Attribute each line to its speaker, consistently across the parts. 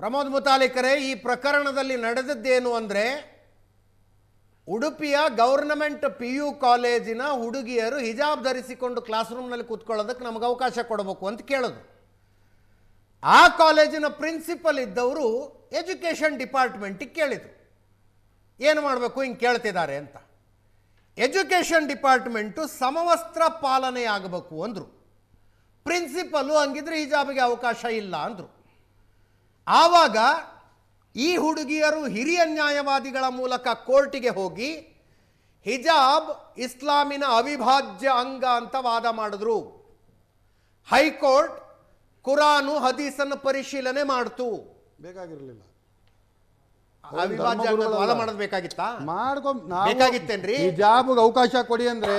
Speaker 1: ಪ್ರಮೋದ್ ಮುತಾಲಿಕರೇ, ಈ ಪ್ರಕರಣದಲ್ಲಿ ನಡೆದದ್ದೇನು ಅಂದರೆ, ಉಡುಪಿಯ ಗವರ್ನಮೆಂಟ್ PU ಕಾಲೇಜಿನ ಹುಡುಗಿಯರು ಹಿಜಾಬ್ ಧರಿಸಿಕೊಂಡು ಕ್ಲಾಸ್ ರೂಮ್ನಲ್ಲಿ ಕೂತ್ಕೊಳ್ಳೋದಕ್ಕೆ ನಮಗೆ ಅವಕಾಶ ಕೊಡಬೇಕು ಅಂತ ಕೇಳೋದು. ಆ ಕಾಲೇಜಿನ ಪ್ರಿನ್ಸಿಪಲ್ ಇದ್ದವರು ಎಜುಕೇಷನ್ ಡಿಪಾರ್ಟ್ಮೆಂಟಿಗೆ ಕೇಳಿದರು, ಏನು ಮಾಡಬೇಕು ಹಿಂಗೆ ಕೇಳ್ತಿದ್ದಾರೆ ಅಂತ. ಎಜುಕೇಷನ್ ಡಿಪಾರ್ಟ್ಮೆಂಟು ಸಮವಸ್ತ್ರ ಪಾಲನೆ ಆಗಬೇಕು ಅಂದರು. ಪ್ರಿನ್ಸಿಪಲ್ಲು ಹಂಗಿದ್ರೆ ಹಿಜಾಬಿಗೆ ಅವಕಾಶ ಇಲ್ಲ ಅಂದರು. ಆವಾಗ ಈ ಹುಡುಗಿಯರು ಹಿರಿಯ ನ್ಯಾಯವಾದಿಗಳ ಮೂಲಕ ಕೋರ್ಟಿಗೆ ಹೋಗಿ ಹಿಜಾಬ್ ಇಸ್ಲಾಮಿನ ಅವಿಭಾಜ್ಯ ಅಂಗ ಅಂತ ವಾದ ಮಾಡಿದ್ರು. ಹೈಕೋರ್ಟ್ ಕುರಾನು ಹದೀಸನ್ನು ಪರಿಶೀಲನೆ ಮಾಡ್ತು.
Speaker 2: ಬೇಕಾಗಿರಲಿಲ್ಲ,
Speaker 1: ಅವಿಭಾಜ್ಯ ಅಂಗ ವಾದ ಮಾಡೋದು ಬೇಕಾಗಿತ್ತಾ?
Speaker 2: ಬೇಕಾಗಿತ್ತೇನ್ರಿ? ಹಿಜಾಬ್ಗೆ ಅವಕಾಶ ಕೊಡಿ ಅಂದ್ರೆ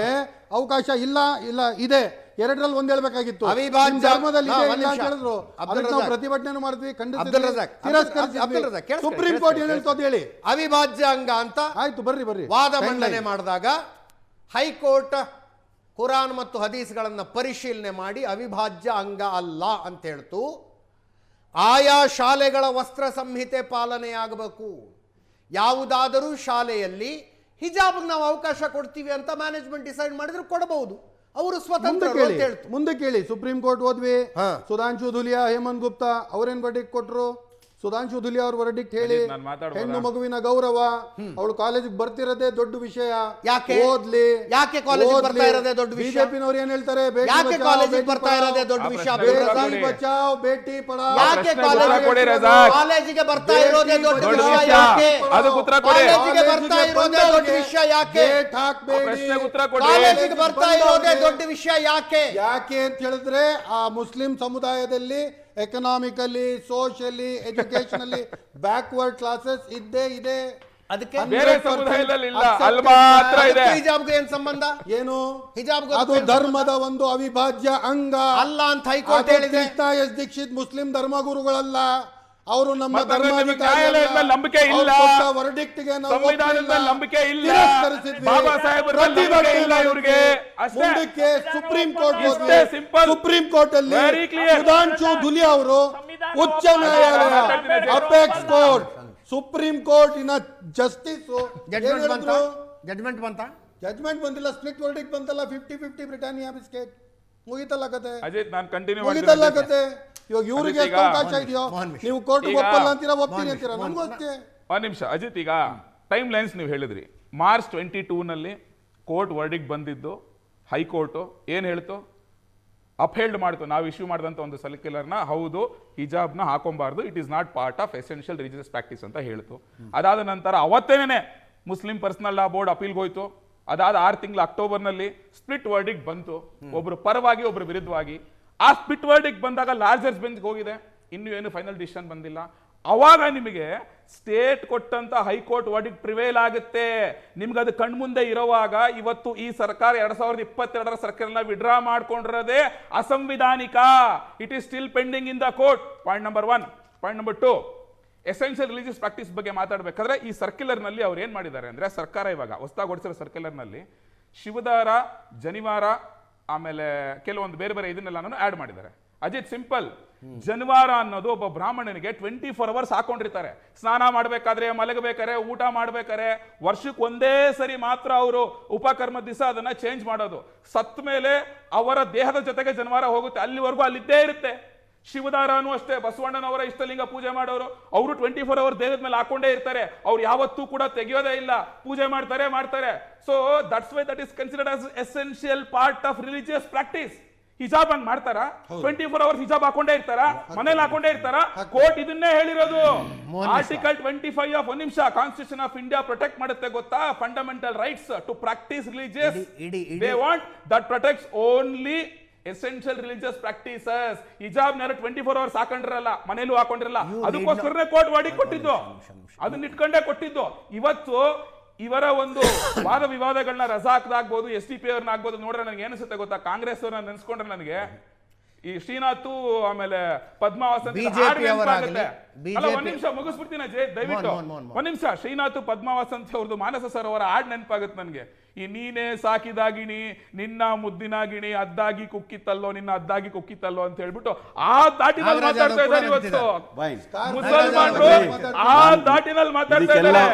Speaker 2: ಅವಕಾಶ ಇಲ್ಲ ಇಲ್ಲ ಇದೆ, ಎರಡರಲ್ಲಿ ಒಂದ್ ಹೇಳ್ಬೇಕಾಗಿತ್ತು. ಧರ್ಮದಲ್ಲಿ ಹೇಳಿದ್ರು, ಅದಕ್ಕೆ ನಾವು ಪ್ರತಿಭಟನೆ ಮಾಡಿದ್ವಿ, ತಿರಸ್ಕರಿಸಿದ್ವಿ. ಸುಪ್ರೀಂ ಕೋರ್ಟ್ ಏನ್ ಹೇಳ್ತದೆ ಹೇಳಿ?
Speaker 1: ಅವಿಭಾಜ್ಯ ಅಂಗ ಅಂತ ಆಯ್ತು, ಬರ್ರಿ ವಾದ ಮಂಡನೆ ಮಾಡಿದಾಗ ಹೈಕೋರ್ಟ್ ಕುರಾನ್ ಮತ್ತು ಹದೀಸ್ಗಳನ್ನು ಪರಿಶೀಲನೆ ಮಾಡಿ ಅವಿಭಾಜ್ಯ ಅಂಗ ಅಲ್ಲ ಅಂತ ಹೇಳ್ತು. ಆಯಾ ಶಾಲೆಗಳ ವಸ್ತ್ರ ಸಂಹಿತೆ ಪಾಲನೆಯಾಗಬೇಕು. ಯಾವುದಾದರೂ ಶಾಲೆಯಲ್ಲಿ ಹಿಜಾಬ್ಗೆ ನಾವು ಅವಕಾಶ ಕೊಡ್ತೀವಿ ಅಂತ ಮ್ಯಾನೇಜ್ಮೆಂಟ್ ಡಿಸೈಡ್ ಮಾಡಿದ್ರೆ ಕೊಡಬಹುದು, ಅವರು ಸ್ವತಂತ್ರ.
Speaker 2: ಮುಂದೆ ಕೇಳಿ, ಸುಪ್ರೀಂ ಕೋರ್ಟ್ ಹೋದ್ವಿ, ಸುಧಾಂಶು ಧುಲಿಯಾ, ಹೇಮಂತ್ ಗುಪ್ತಾ ಅವರೇನ್ ವರ್ಡಿಕ್ಟ್ ಕೊಟ್ರು? ಸುಧಾಂಶು ಧುಲಿಯಾ ಅವ್ರ ವರ್ಡಿಕ್ಟ್ ಹೇಳಿ, ಹೆಣ್ಣು ಮಗುವಿನ ಗೌರವ, ಅವಳು ಕಾಲೇಜಿಗೆ ಬರ್ತಿರೋದೇ ದೊಡ್ಡ ವಿಷಯ,
Speaker 1: ಯಾಕೆ
Speaker 2: ಓದ್ಲಿ,
Speaker 1: ಯಾಕೆ ಕಾಲೇಜಿಗೆ ಬರ್ತಾ ಇರೋದೇ ದೊಡ್ಡ ವಿಷಯ?
Speaker 2: ಬಿಜೆಪಿನವರು ಏನ್ ಹೇಳ್ತಾರೆ?
Speaker 1: ಯಾಕೆ ಕಾಲೇಜಿಗೆ ಬರ್ತಾ ಇರೋದೇ ದೊಡ್ಡ ವಿಷಯ?
Speaker 2: ಬೇಟಿ ಬಚಾವ್ ಬೇಟಿ ಪಢಾವ್.
Speaker 1: ಯಾಕೆ ಕಾಲೇಜಿಗೆ ಬರ್ತಾ ಇರೋದೇ ದೊಡ್ಡ ವಿಷಯ? ಯಾಕೆ ಕಾಲೇಜಿಗೆ ಬರ್ತಾ ಇರೋದೇ ದೊಡ್ಡ ವಿಷಯ? ಯಾಕೆ ಕಾಲೇಜಿಗೆ ಬರ್ತಾ ಇರೋದೇ ದೊಡ್ಡ ವಿಷಯ? ಯಾಕೆ
Speaker 2: ಯಾಕೆ ಅಂತ ಹೇಳಿದ್ರೆ, ಆ ಮುಸ್ಲಿಂ ಸಮುದಾಯದಲ್ಲಿ ಎಕನಾಮಿಕಲಿ, ಸೋಷಿಯಲಿ, ಎಜುಕೇಶನಲ್ಲಿ ಬ್ಯಾಕ್ವರ್ಡ್ ಕ್ಲಾಸಸ್ ಇದ್ದೇ ಇದೆ.
Speaker 1: ಅದಕ್ಕೆ
Speaker 3: ಬೇರೆ ಸಮುದಾಯದಲ್ಲಿ ಇಲ್ಲ, ಅಲ್ಲಿ ಮಾತ್ರ ಇದೆ.
Speaker 1: ಹಿಜಾಬ್ಗೆ ಏನ್ ಸಂಬಂಧ?
Speaker 2: ಏನು?
Speaker 1: ಹಿಜಾಬ್
Speaker 2: ಅದು ಧರ್ಮದ ಒಂದು ಅವಿಭಾಜ್ಯ ಅಂಗ
Speaker 1: ಅಲ್ಲ ಅಂತ ಹೈಕೋರ್ಟ್ ಹೇಳಿದೆ.
Speaker 2: ಕೃಷ್ಣ ಎಸ್ ದೀಕ್ಷಿತ್ ಮುಸ್ಲಿಂ ಧರ್ಮಗುರುಗಳಲ್ಲ, ಅವರು ನಮ್ಮ
Speaker 3: ನ್ಯಾಯಾಲಯದ ನಂಬಿಕೆ ಇಲ್ಲ,
Speaker 2: ವರ್ಡಿಕ್ಟ್ಗೆ
Speaker 3: ಸಂವಿಧಾನದ ನಂಬಿಕೆ ಇಲ್ಲ, ಬಾಬಾ ಸಾಹೇಬರ ನಂಬಿಕೆ ಇಲ್ಲ ಇವರಿಗೆ.
Speaker 2: ಮುಂದಕ್ಕೆ ಸುಪ್ರೀಂ ಕೋರ್ಟ್ ಅಲ್ಲಿ ಸುಧಾಂಶು ಧುಲಿಯಾ ಅವರು, ಉಚ್ಚ ನ್ಯಾಯಾಲಯ, ಅಪೆಕ್ಸ್ ಕೋರ್ಟ್, ಸುಪ್ರೀಂ ಕೋರ್ಟ್ ಇನ ಜಸ್ಟಿಸ್
Speaker 1: ಜಡ್ಜ್ಮೆಂಟ್
Speaker 2: ಬಂದಿಲ್ಲ, ಸ್ಪ್ಲಿಟ್ ವರ್ಡಿಕ್ಟ್ ಬಂತಲ್ಲ, 50-50 ಬ್ರಿಟಾನಿಯಾ ಬಿಸ್ಕೆಟ್, ಮುಗಿತಲ್ಲ ಕತೆ.
Speaker 3: ಅಜಿತ್, ನಾನು ಕಂಟಿನ್ಯೂ
Speaker 2: ಮುಗಿತಲ್ಲ ಕತೆ. ಇವಾಗ ಇವ್ರಿಗೆ ಎಷ್ಟು ಅವಕಾಶ ಇದೆಯೋ, ನೀವು ಕೋರ್ಟ್ ಒಪ್ಪಲ್ಲ ಅಂತೀರಾ, ಒಪ್ತೀನಿ ಅಂತೀರಾ, ನಮಗೂ ಅಷ್ಟೇ.
Speaker 3: ಒಂದ್ ನಿಮಿಷ ಅಜಿತ್, ಈಗ ಟೈಮ್ ಲೈನ್ಸ್ ನೀವು ಹೇಳಿದ್ರಿ. ಮಾರ್ಚ್ 22 ಕೋರ್ಟ್ ವರ್ಡಿಕ್ಟ್ ಬಂದಿದ್ದು, ಹೈಕೋರ್ಟ್ ಏನ್ ಹೇಳ್ತು? ಅಪ್ಹೆಲ್ಡ್ ಮಾಡ್ತು, ನಾವು ಇಶ್ಯೂ ಮಾಡಿದಂಥ ಒಂದು ಸರ್ಕ್ಯುಲರ್ನ. ಹೌದು, ಹಿಜಾಬ್ನ ಹಾಕೊಂಬಾರ್ದು, it is not part of essential religious practice ಅಂತ ಹೇಳ್ತು. ಅದಾದ ನಂತರ ಅವತ್ತೇನೆ ಮುಸ್ಲಿಂ ಪರ್ಸನಲ್ ಲಾ ಬೋರ್ಡ್ ಅಪೀಲ್ಗೆ ಹೋಯ್ತು. ಅದಾದ 6 ತಿಂಗಳು ಅಕ್ಟೋಬರ್ನಲ್ಲಿ ಸ್ಪ್ಲಿಟ್ ವರ್ಡಿಕ್ಟ್ ಬಂತು, ಒಬ್ರು ಪರವಾಗಿ ಒಬ್ರು ವಿರುದ್ಧವಾಗಿ. ಆ ಸ್ಪ್ಲಿಟ್ ವರ್ಡಿಕ್ಟ್ ಬಂದಾಗ ಲಾರ್ಜರ್ ಬೆಂಚ್ಗೆ ಹೋಗಿದೆ, ಇನ್ನೂ ಏನು ಫೈನಲ್ ಡಿಸಿಷನ್ ಬಂದಿಲ್ಲ. ಅವಾಗ ನಿಮಗೆ ಸ್ಟೇಟ್ ಕೊಟ್ಟಂತ ಹೈಕೋರ್ಟ್ ವರ್ಡಿಕ್ಟ್ ಪ್ರಿವೇಲ್ ಆಗುತ್ತೆ. ನಿಮ್ಗೆ ಅದು ಕಣ್ಮುಂದೆ ಇರುವಾಗ ಇವತ್ತು ಈ ಸರ್ಕಾರ 2022 ಸರ್ಕಾರನ ವಿಡ್ರಾ ಮಾಡ್ಕೊಂಡಿರೋದೇ ಅಸಂವಿಧಾನಿಕ. It is still pending in the court. Point number 1. Point number 2, essential religious practice ಬಗ್ಗೆ ಮಾತಾಡಬೇಕಾದ್ರೆ ಈ ಸರ್ಕ್ಯುಲರ್ನಲ್ಲಿ ಅವ್ರು ಏನು ಮಾಡಿದ್ದಾರೆ ಅಂದರೆ, ಸರ್ಕಾರ ಇವಾಗ ಹೊಸದಾಗಿ ಹೊಡಿಸಿರೋ ಸರ್ಕ್ಯುಲರ್ನಲ್ಲಿ ಶಿವದಾರ, ಜನಿವಾರ, ಆಮೇಲೆ ಕೆಲವೊಂದು ಬೇರೆ ಬೇರೆ ಇದನ್ನೆಲ್ಲ ಆ್ಯಡ್ ಮಾಡಿದ್ದಾರೆ. ಅಜಿತ್, ಸಿಂಪಲ್, ಜನಿವಾರ ಅನ್ನೋದು ಒಬ್ಬ ಬ್ರಾಹ್ಮಣನಿಗೆ 24 ಅವರ್ಸ್ ಹಾಕೊಂಡಿರ್ತಾರೆ. ಸ್ನಾನ ಮಾಡ್ಬೇಕಾದ್ರೆ, ಮಲಗಬೇಕಾದ್ರೆ, ಊಟ ಮಾಡ್ಬೇಕಾದ್ರೆ, ವರ್ಷಕ್ಕೆ ಒಂದೇ ಸರಿ ಮಾತ್ರ ಅವರು ಉಪಕರ್ಮ ದಿವಸ ಅದನ್ನ ಚೇಂಜ್ ಮಾಡೋದು. ಸತ್ತ ಮೇಲೆ ಅವರ ದೇಹದ ಜೊತೆಗೆ ಜನಿವಾರ ಹೋಗುತ್ತೆ, ಅಲ್ಲಿವರೆಗೂ ಅಲ್ಲಿದ್ದೇ ಇರುತ್ತೆ. ಶಿವದಾರನು ಅಷ್ಟೇ, ಬಸವಣ್ಣನವರ ಇಷ್ಟಲಿಂಗ ಪೂಜೆ ಮಾಡೋರು, ಅವರು 24 ಅವರ್ ದೇಹದ ಮೇಲೆ ಹಾಕೊಂಡೇ ಇರ್ತಾರೆ, ಅವ್ರು ಯಾವತ್ತೂ ಕೂಡ ತೆಗೆಯೋದೇ ಇಲ್ಲ, ಪೂಜೆ ಮಾಡ್ತಾರೆ. So that's why that is considered as essential part of religious practice. ಹಿಜಾಬ್ ಹಂಗ್ ಮಾಡ್ತಾರ? 24 ಅವರ್ಸ್ ಹಿಜಾಬ್ ಹಾಕೊಂಡೇ ಇರ್ತಾರ, ಮನೇಲಿ ಹಾಕೊಂಡೇ ಇರ್ತಾರ? ಕೋರ್ಟ್ ಇದನ್ನೇ ಹೇಳಿರೋದು. ಆರ್ಟಿಕಲ್ 25 ಆಫ್, ಒಂದ್ ನಿಮಿಷ, ಕಾನ್ಸ್ಟಿಟ್ಯೂಷನ್ ಆಫ್ ಇಂಡಿಯಾ ಪ್ರೊಟೆಕ್ಟ್ ಮಾಡುತ್ತೆ ಗೊತ್ತಾ, fundamental rights to practise religious. They want that protects only essential religious practices. ಹಿಜಾಬ್ 24 ಅವರ್ಸ್ ಹಾಕೊಂಡಿರಲ್ಲ, ಮನೇಲೂ ಹಾಕೊಂಡಿರಲ್ಲ, ಅದಕ್ಕೋಸ್ಕರನೇ ಕೋರ್ಟ್ ವರ್ಡಿಕ್ಟ್ ಕೊಟ್ಟಿದ್ದು, ಅದನ್ನ ಇಟ್ಕೊಂಡೇ ಕೊಟ್ಟಿದ್ದು. ಇವತ್ತು ಇವರ ಒಂದು ವಾದ ವಿವಾದಗಳನ್ನ ರಜಾಕ್ದಾಗ್ಬೋದು, SDP ಅವ್ರನ್ನ ಆಗ್ಬೋದು ನೋಡ್ರೆ ನನಗೆ ಏನಿಸುತ್ತೆ ಗೊತ್ತಾ, ಕಾಂಗ್ರೆಸ್ ಅವ್ರನ್ನ ನೆನ್ಸ್ಕೊಂಡ್ರೆ ನನಗೆ ಈ ಶ್ರೀನಾಥ್ ಆಮೇಲೆ ಪದ್ಮಾವಸಂತ್ ಒಂದ್ ನಿಮಿಷ ಮುಗಿಸ್ಬಿಡ್ತೀನಿ ಅಜಯ್, ದಯವಿಟ್ಟು ಒಂದ್ ನಿಮಿಷ. ಶ್ರೀನಾಥ್ ಪದ್ಮಾವಸಂತ್ ಅವ್ರದ್ದು ಮಾನಸ ಸರೋವರ ಹಾಡ್ ನೆನಪಾಗುತ್ತೆ ನನಗೆ. ನೀನೇ ಸಾಕಿದಾಗಿಣಿ, ನಿನ್ನ ಮುದ್ದಿನಾಗಿಣಿ ಅದ್ದಾಗಿ ಕುಕ್ಕಿತ್ತಲ್ಲೋ, ನಿನ್ನ ಅದ್ದಾಗಿ ಕುಕ್ಕಿತ್ತಲ್ಲೋ ಅಂತ ಹೇಳ್ಬಿಟ್ಟು ಆ ದಾಟಿನಲ್ಲಿ ಮಾತಾಡ್ತಾ ಇದ್ದಾರೆ ಇವತ್ತು ಮುಸಲ್ಮಾನರು. ಆ ದಾಟಿನಲ್ಲಿ ಮಾತಾಡ್ತಾ ಇದ್ದಾರೆ.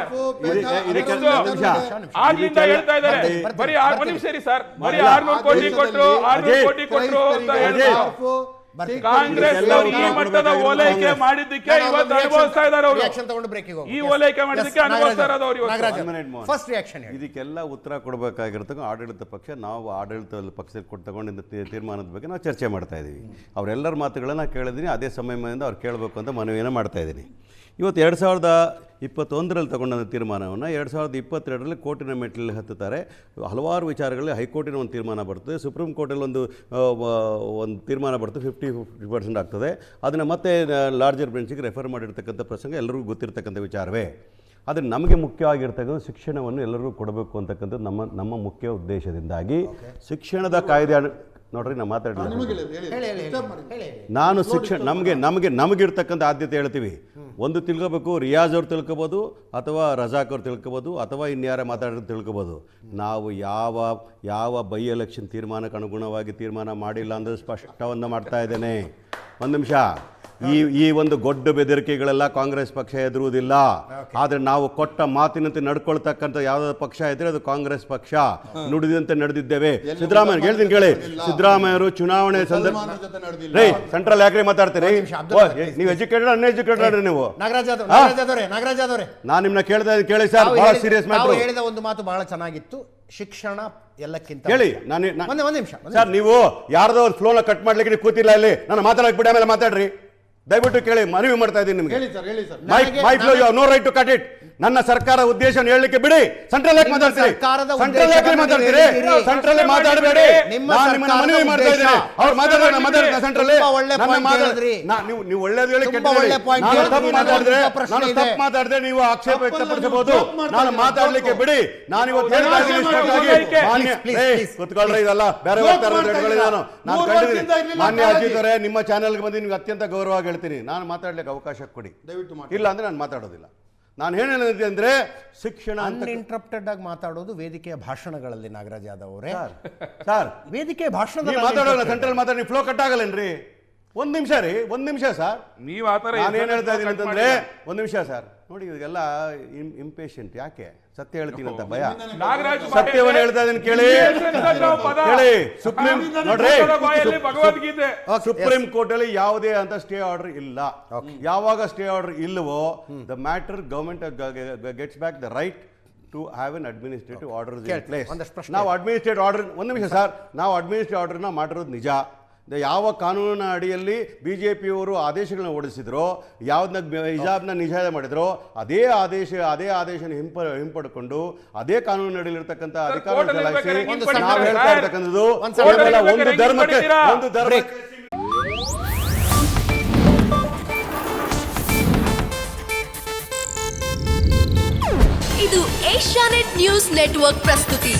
Speaker 3: ಆಗ್ಲಿಂದ ಹೇಳ್ತಾ ಇದ್ದಾರೆ ಬರೀ 6 ನಿಮಿಷ ಸರಿ ಸರ್, ಬರೀ 600 ಕೋಟಿ ಕೊಟ್ರು, 600 ಕೋಟಿ ಕೊಟ್ರು ಅಂತ ಹೇಳ್ತಾರೆ. ಕಾಂಗ್ರೆಸ್ ಈ ಮಟ್ಟದ ಓಲೈಕೆ ಮಾಡಿದ್ದಕ್ಕೆ ಇವತ್ತು ಅನುಭವಿಸ್ತಾ ಇದ್ದಾರೆ ಅವರು. ಈ ಓಲೈಕೆ ಮಾಡಿದ್ದಕ್ಕೆ ಅನುಭವಿಸ್ತಾ ಇರೋದು ಅವರು.
Speaker 1: ಫಸ್ಟ್ ರಿಯಾಕ್ಷನ್
Speaker 4: ಇದಕ್ಕೆಲ್ಲ ಉತ್ತರ ಕೊಡಬೇಕಾಗಿರ್ತಕ್ಕ ಆಡಳಿತ ಪಕ್ಷ, ನಾವು ಆಡಳಿತ ಪಕ್ಷದಲ್ಲಿ ತಗೊಂಡಿದ್ದ ತೀರ್ಮಾನದ ಬಗ್ಗೆ ನಾವು ಚರ್ಚೆ ಮಾಡ್ತಾ ಇದ್ದೀವಿ. ಅವರೆಲ್ಲರ ಮಾತುಗಳನ್ನು ಕೇಳಿದ್ದೀನಿ, ಅದೇ ಸಮಯದಿಂದ ಅವ್ರು ಕೇಳಬೇಕು ಅಂತ ಮನವಿಯನ್ನು ಮಾಡ್ತಾ ಇದ್ದೀನಿ. ಇವತ್ತು 2021ರಲ್ಲಿ ತಗೊಂಡ ತೀರ್ಮಾನವನ್ನು 2022ರಲ್ಲಿ ಕೋರ್ಟಿನ ಮೆಟ್ಟಿಲಲ್ಲಿ ಹತ್ತುತ್ತಾರೆ. ಹಲವಾರು ವಿಚಾರಗಳಲ್ಲಿ ಹೈಕೋರ್ಟಿನ ಒಂದು ತೀರ್ಮಾನ ಬರ್ತದೆ, ಸುಪ್ರೀಂ ಕೋರ್ಟಲ್ಲಿ ಒಂದು ತೀರ್ಮಾನ ಬರ್ತದೆ, 50% ಆಗ್ತದೆ. ಅದನ್ನು ಮತ್ತೆ ಲಾರ್ಜರ್ ಬೆಂಚಿಗೆ ರೆಫರ್ ಮಾಡಿರ್ತಕ್ಕಂಥ ಪ್ರಸಂಗ ಎಲ್ಲರಿಗೂ ಗೊತ್ತಿರ್ತಕ್ಕಂಥ ವಿಚಾರವೇ. ಆದರೆ ನಮಗೆ ಮುಖ್ಯವಾಗಿರ್ತಕ್ಕಂಥ ಶಿಕ್ಷಣವನ್ನು ಎಲ್ಲರಿಗೂ ಕೊಡಬೇಕು ಅಂತಕ್ಕಂಥದ್ದು ನಮ್ಮ ಮುಖ್ಯ ಉದ್ದೇಶದಿಂದಾಗಿ ಶಿಕ್ಷಣದ ಕಾಯ್ದೆ ನೋಡ್ರಿ ನಾವು ಮಾತಾಡಲಿಲ್ಲ. ನಾನು ಶಿಕ್ಷಣ ನಮಗಿರ್ತಕ್ಕಂಥ ಆದ್ಯತೆ ಹೇಳ್ತೀವಿ. ಒಂದು ತಿಳ್ಕೋಬೇಕು, ರಿಯಾಜ್ ಅವ್ರು ತಿಳ್ಕೊಬೋದು, ಅಥವಾ ರಜಾಕ್ ಅವ್ರು ತಿಳ್ಕೊಬೋದು, ಅಥವಾ ಇನ್ಯಾರ ಮಾತಾಡೋದು ತಿಳ್ಕೊಬೋದು. ನಾವು ಯಾವ ಬೈ ಎಲೆಕ್ಷನ್ ತೀರ್ಮಾನಕ್ಕೆ ಅನುಗುಣವಾಗಿ ತೀರ್ಮಾನ ಮಾಡಿಲ್ಲ ಅಂದರೆ ಸ್ಪಷ್ಟವನ್ನು ಮಾಡ್ತಾ ಇದ್ದೇನೆ. ಒಂದು ನಿಮಿಷ, ಈ ಒಂದು ಗೊಡ್ಡ ಬೆದರಿಕೆಗಳೆಲ್ಲ ಕಾಂಗ್ರೆಸ್ ಪಕ್ಷ ಎದುರುವುದಿಲ್ಲ. ಆದರೆ ನಾವು ಕೊಟ್ಟ ಮಾತಿನಂತೆ ನಡ್ಕೊಳ್ತಕ್ಕಂಥ ಯಾವುದಾದ್ರು ಪಕ್ಷ ಇದ್ರೆ ಅದು ಕಾಂಗ್ರೆಸ್ ಪಕ್ಷ. ನುಡಿದಂತೆ ನಡೆದಿದ್ದೇವೆ. ಸಿದ್ದರಾಮಯ್ಯ ಹೇಳ್ತೀನಿ ಕೇಳಿ, ಸಿದ್ದರಾಮಯ್ಯರು ಚುನಾವಣೆ ಸಂದರ್ಭ ಸೆಂಟ್ರಲ್ ಯಾಕ್ರಿ ಮಾತಾಡ್ತೀರಿ? ನೀವು ಎಜುಕೇಟೆಡ್ ಅನ್ಎಜುಕೇಟೆಡ್ ನೀವು? ನಾನು ನಿಮ್ಮನ್ನ ಕೇಳ್ತಾ ಇದ್ದೀನಿ ಕೇಳಿ ಸರ್, ಬಹಳ ಸೀರಿಯಸ್ ಮ್ಯಾಟರ್.
Speaker 1: ಹೇಳಿದ ಒಂದು ಮಾತು ಬಹಳ ಚೆನ್ನಾಗಿತ್ತು, ಶಿಕ್ಷಣ ಎಲ್ಲಕ್ಕಿಂತ
Speaker 4: ಹೇಳಿ.
Speaker 1: ಒಂದು ನಿಮಿಷ
Speaker 4: ಸರ್, ನೀವು ಯಾರ್ದೋ ಒಂದು ಫ್ಲೋನ ಕಟ್ ಮಾಡ್ಲಿಕ್ಕೆ ನೀವು ಕೂತಿಲ್ಲ ಇಲ್ಲಿ. ನಾನು ಮಾತಾಡಕ್ ಬಿಡಿ, ಆಮೇಲೆ ಮಾತಾಡ್ರಿ ದಯವಿಟ್ಟು ಕೇಳಿ, ಮನವಿ ಮಾಡ್ತಾ ಇದ್ದೀನಿ ನಿಮಗೆ. My flow, you have no right to cut it. ನನ್ನ ಸರ್ಕಾರ ಉದ್ದೇಶವನ್ನು ಹೇಳಲಿಕ್ಕೆ ಬಿಡಿ. ಸೆಂಟ್ರಲ್ ಯಾಕೆ ಮಾತಾಡ್ತೀರಿ? ಸೆಂಟ್ರಲ್ ಮಾತಾಡಬೇಡಿ. ನಾನು ನಿಮ್ಮನ್ನ ಮನವಿ ಮಾಡ್ತಾ ಇದ್ದೀನಿ. ಅವ್ರು ಮಾತಾಡೋಣ ಸೆಂಟ್ರಲ್. ನೀವು ಒಳ್ಳೇದು ಹೇಳಿ, ನಾನು ತಪ್ಪು ಮಾತಾಡಿದ್ರೆ ನೀವು ಆಕ್ಷೇಪ ವ್ಯಕ್ತಪಡಿಸಬಹುದು. ನಾನು ಮಾತಾಡ್ಲಿಕ್ಕೆ ಬಿಡಿ. ನಾನು ಇವತ್ತು ಹೇಳ್ತಾ ಇದ್ದೀನಿ, ಕುತ್ಕೊಳ್ರಿ, ಇದಲ್ಲ ಬೇರೆ ನಾನು ಕಂಡಿದ್ದೀನಿ. ಮಾನ್ಯ ಅಜಿತ್ ಅವರೇ, ನಿಮ್ಮ ಚಾನೆಲ್ಗೆ ಬಂದು ನಿಮ್ಗೆ ಅತ್ಯಂತ ಗೌರವವಾಗಿ ಹೇಳ್ತೀನಿ, ನಾನು ಮಾತಾಡ್ಲಿಕ್ಕೆ ಅವಕಾಶ ಕೊಡಿ. ಇಲ್ಲ ಅಂದ್ರೆ ನಾನು ಮಾತಾಡೋದಿಲ್ಲ. ನಾನು ಏನೇನಿದೆ ಅಂದ್ರೆ ಶಿಕ್ಷಣ
Speaker 1: ಅನ್ಇಂಟರಪ್ಟೆಡ್ ಆಗಿ ಮಾತಾಡೋದು ವೇದಿಕೆಯ ಭಾಷಣಗಳಲ್ಲಿ. ನಾಗರಾಜ್ ಯಾದವ್ ಅವರೇ,
Speaker 4: ಸರ್
Speaker 1: ವೇದಿಕೆಯ ಭಾಷಣ
Speaker 4: ಮಾತಾಡೋಲ್ಲ, ಸೆಂಟ್ರಲ್ ಮಾತಾಡಿ, ಫ್ಲೋ ಕಟ್ ಆಗಲ್ಲೇನ್ರಿ? ಒಂದ್ ನಿಮಿಷ ರೀ, ಒಂದ್ ನಿಮಿಷ ಸರ್.
Speaker 3: ನೀವು ಆತರ
Speaker 4: ನಾನು ಏನ್ ಹೇಳ್ತಾ ಇದ್ದೀನಿ ಅಂತಂದ್ರೆ, ಒಂದ್ ನಿಮಿಷ ಸರ್. ನೋಡಿ, ಇದೆಲ್ಲ ಇಂಪೇಷಂಟ್. ಯಾಕೆ? ಸತ್ಯ ಹೇಳ್ತೀನಿ ಅಂತ ಭಯ. ಸತ್ಯವನ್ನು ಹೇಳ್ತಾ ಇದೀನಿ ಕೇಳಿ. ಸುಪ್ರೀಂ ನೋಡ್ರಿ, ಸುಪ್ರೀಂ ಕೋರ್ಟ್ ಅಲ್ಲಿ ಯಾವುದೇ ಅಂತ ಸ್ಟೇ ಆರ್ಡರ್ ಇಲ್ಲ. ಯಾವಾಗ ಸ್ಟೇ ಆರ್ಡರ್ ಇಲ್ಲವೋ, the matter government gets back the right to have an administrative order in place. ನಾವು ಅಡ್ಮಿನಿಸ್ಟ್ರೇಟಿವ್ ಆರ್ಡರ್, ಒಂದ್ ನಿಮಿಷ ಸರ್, ನಾವು ಅಡ್ಮಿನಿಸ್ಟ್ರೇಟಿವ್ ಆರ್ಡರ್ನ ಮಾಡಿರೋದು ನಿಜ. ಯಾವ ಕಾನೂನಿನ ಅಡಿಯಲ್ಲಿ ಬಿಜೆಪಿಯವರು ಆದೇಶಗಳನ್ನ ಹೊರಡಿಸಿದ್ರು, ಯಾವ್ದನ್ನ ಹಿಜಾಬ್ನ ನಿಷೇಧ ಮಾಡಿದ್ರು, ಅದೇ ಆದೇಶ ಹಿಂಪಡ್ಕೊಂಡು ಅದೇ ಕಾನೂನಿನ ಅಡಿಯಲ್ಲಿರ್ತಕ್ಕಂಥ ಅಧಿಕಾರ ಚಲಾಯಿಸಿ ನಾವು ಹೇಳ್ತಾ ಇರ್ತಕ್ಕಂಥದ್ದು ಒಂದು ಧರ್ಮಕ್ಕೆ.
Speaker 5: ಇದು ಏಷ್ಯಾನೆಟ್ ನ್ಯೂಸ್ ನೆಟ್ವರ್ಕ್ ಪ್ರಸ್ತುತಿ.